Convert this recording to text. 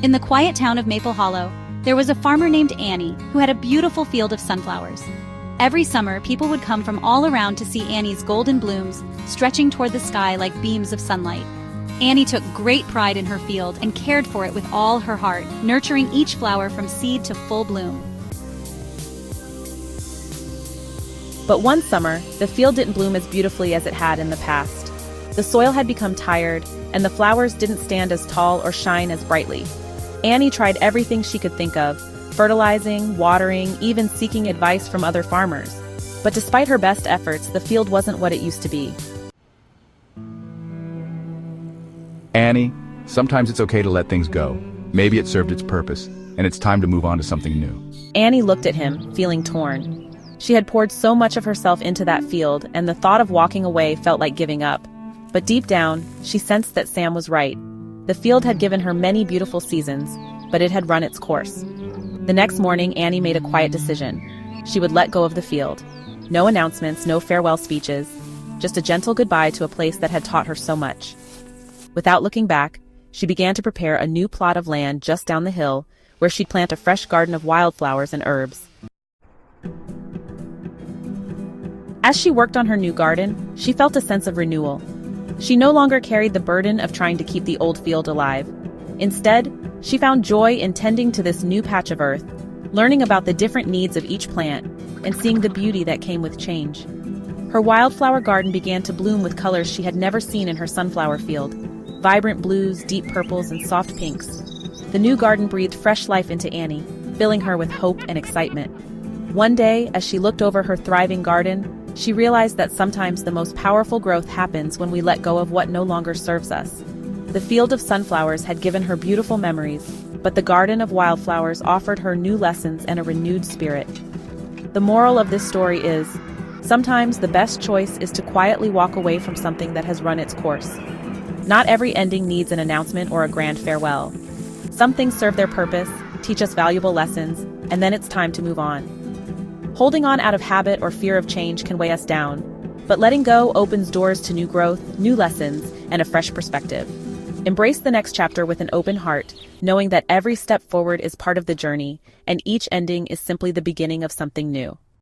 In the quiet town of Maple Hollow, there was a farmer named Annie who had a beautiful field of sunflowers. Every summer, people would come from all around to see Annie's golden blooms stretching toward the sky like beams of sunlight. Annie took great pride in her field and cared for it with all her heart, nurturing each flower from seed to full bloom. But one summer, the field didn't bloom as beautifully as it had in the past. The soil had become tired, and the flowers didn't stand as tall or shine as brightly. Annie tried everything she could think of, fertilizing, watering, even seeking advice from other farmers. But despite her best efforts, the field wasn't what it used to be. Annie, sometimes it's okay to let things go. Maybe it served its purpose, and it's time to move on to something new. Annie looked at him, feeling torn. She had poured so much of herself into that field, and the thought of walking away felt like giving up. But deep down, she sensed that Sam was right. The field had given her many beautiful seasons, but it had run its course. The next morning, Annie made a quiet decision. She would let go of the field. No announcements, no farewell speeches, just a gentle goodbye to a place that had taught her so much. Without looking back, she began to prepare a new plot of land just down the hill, where she'd plant a fresh garden of wildflowers and herbs. As she worked on her new garden, she felt a sense of renewal. She no longer carried the burden of trying to keep the old field alive. Instead, she found joy in tending to this new patch of earth, learning about the different needs of each plant, and seeing the beauty that came with change. Her wildflower garden began to bloom with colors she had never seen in her sunflower field: vibrant blues, deep purples, and soft pinks. The new garden breathed fresh life into Annie, filling her with hope and excitement. One day, as she looked over her thriving garden, she realized that sometimes the most powerful growth happens when we let go of what no longer serves us. The field of sunflowers had given her beautiful memories, but the garden of wildflowers offered her new lessons and a renewed spirit. The moral of this story is, sometimes the best choice is to quietly walk away from something that has run its course. Not every ending needs an announcement or a grand farewell. Some things serve their purpose, teach us valuable lessons, and then it's time to move on. Holding on out of habit or fear of change can weigh us down, but letting go opens doors to new growth, new lessons, and a fresh perspective. Embrace the next chapter with an open heart, knowing that every step forward is part of the journey, and each ending is simply the beginning of something new.